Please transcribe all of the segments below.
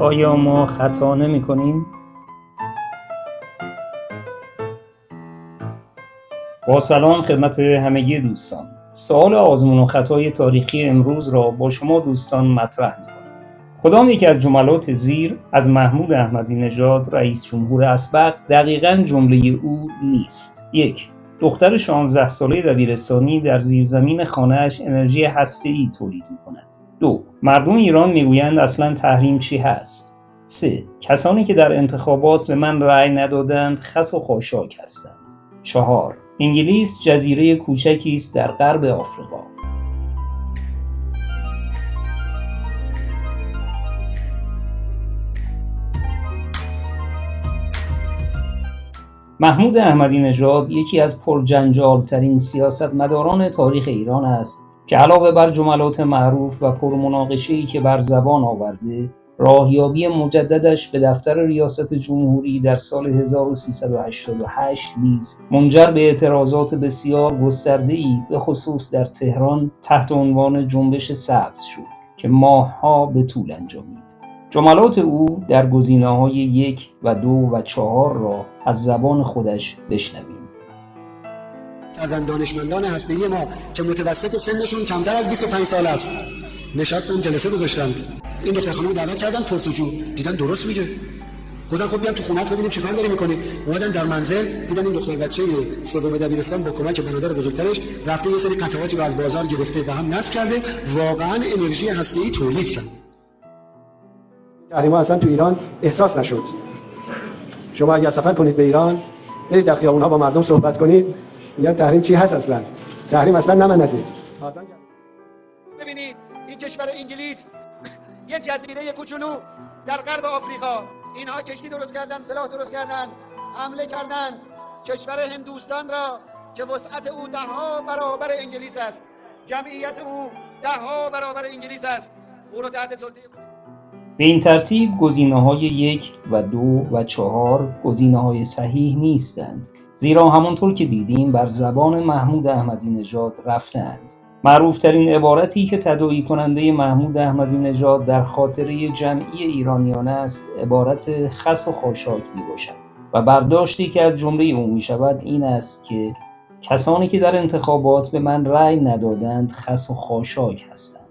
آیا ما خطا نمی کنیم؟ با سلام خدمت همگی دوستان. سوال آزمون و خطای تاریخی امروز را با شما دوستان مطرح می کنم. کدام یکی از جملات زیر از محمود احمدی نژاد رئیس جمهور اسبق دقیقاً جمله او نیست؟ 1. دختر 16 ساله دبیرستانی در زیرزمین خانه‌اش انرژی هسته‌ای تولید می‌کند. 2. مردم ایران میگویند اصلاً تحریم چی هست؟ 3. کسانی که در انتخابات به من رأی ندادند خس و خاشاک هستند. 4. انگلیس جزیره کوچکی است در غرب آفریقا. محمود احمدی نژاد یکی از پرجنجال‌ترین سیاستمداران تاریخ ایران است که علاوه بر جملات معروف و پرمناقشه‌ای که بر زبان آورده، راهیابی مجددش به دفتر ریاست جمهوری در سال 1388 نیز منجر به اعتراضات بسیار گسترده‌ای به خصوص در تهران تحت عنوان جنبش سبز شد که ماه‌ها به طول انجامید. جملات او در گزینه‌های 1 و 2 و 4 را از زبان خودش بشنویم. دانشمندان هسته‌ای ما که متوسط سنشون کمتر از 25 سال است نشستن جلسه گذاشتند. این دختر خانم دعوت کردن پرسجو، دیدن درست میگه. گفتن خب بیام تو خونه‌ات ببینیم چیکار داری می‌کنی. اومدن در منزل دیدن این دختر بچه سوم دبیرستان با کمک برادر بزرگترش رفته یه سری قطعاتی رو از بازار گرفته و هم نصب کرده، واقعا انرژی هسته‌ای تولید کرد. تحریما اصلا تو ایران احساس نشد. شما اگر سفر کنید به ایران، برید در خیابون‌ها با مردم صحبت کنید، میگن تحریم چی هست اصلا؟ تحریم اصلا نمنده. ببینید این کشور انگلیس یه جزیره کوچولو در غرب آفریقا، اینها کشتی درست کردن، سلاح درست کردن، حمله کردن کشور هندوستان را که وسعت او 10 برابر انگلیس است، جمعیت او 10 برابر انگلیس است، او رو تحت سلطه. به این ترتیب گزینه‌های 1 و 2 و 4 گزینه‌های صحیح نیستند، زیرا همانطور که دیدیم بر زبان محمود احمدی نژاد رفتند. معروفترین عبارتی که تداعی کننده محمود احمدی نژاد در خاطره جمعی ایرانیان است عبارت خس و خاشاک میباشد و برداشتی که از جمله او میشود این است که کسانی که در انتخابات به من رأی ندادند خس و خاشاک هستند.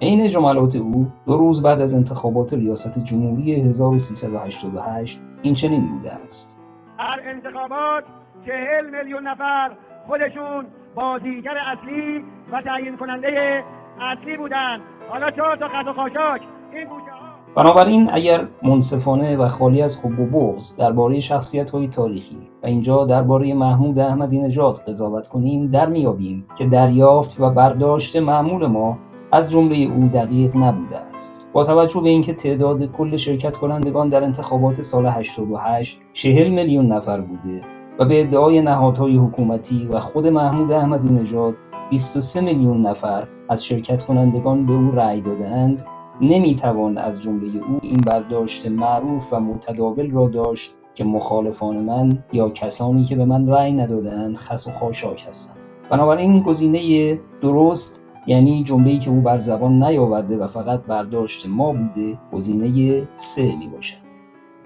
عین جملات او 2 روز بعد از انتخابات ریاست جمهوری 1388 این چنین بوده است: در انتخابات 40 میلیون نفر خودشون بازیگر اصلی و تعیین کننده اصلی بودن. حالا 4 تا خط و خاشاک این گوشه ها. بنابراین اگر منصفانه و خالی از حب و بغض درباره شخصیت‌های تاریخی و اینجا درباره محمود احمدی نژاد قضاوت کنیم، در میابیم که دریافت و برداشت معمول ما از جمله او دقیق نبوده است. با توجه به اینکه تعداد کل شرکت کنندگان در انتخابات سال 88 40 میلیون نفر بوده و به ادعای نهادهای حکومتی و خود محمود احمدی نژاد 23 میلیون نفر از شرکت کنندگان به او رأی داده‌اند، نمیتوان از جمله او این برداشت معروف و متداول را داشت که مخالفان من یا کسانی که به من رأی نداده‌اند خس و خاشاک هستند. بنابراین گزینه درست، یعنی جمله‌ای که او بر زبان نیاورده و فقط برداشت ما بوده، گزینه 3 می باشد.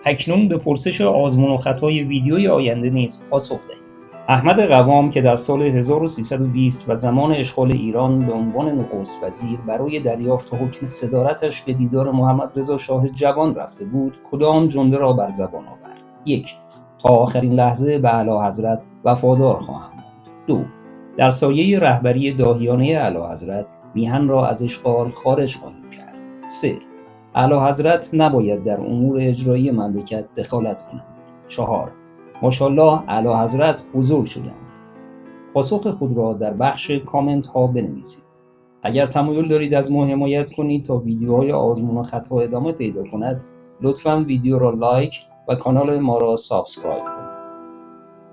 اکنون به پرسش آزمون و خطای ویدیوی آینده نیز پاسخ دهید. احمد قوام که در سال 1320 و زمان اشغال ایران به عنوان نخست وزیر برای دریافت حکم صدارتش به دیدار محمد رضا شاه جوان رفته بود، کدام جمله را بر زبان آورد؟ 1. تا آخرین لحظه به اعلیحضرت وفادار خواهم ماند. 2. در سایه رهبری داهیانه اعلیحضرت میهن را از اشغال خارج خواهیم کرد. 3. اعلیحضرت نباید در امور اجرایی مملکت دخالت کنند. 4. ماشاءالله اعلیحضرت بزرگ شدند. پاسخ خود را در بخش کامنت ها بنویسید. اگر تمایل دارید از ما حمایت کنید تا ویدیوهای آزمون و خطا ادامه پیدا کند، لطفاً ویدیو را لایک و کانال ما را سابسکرایب کنید.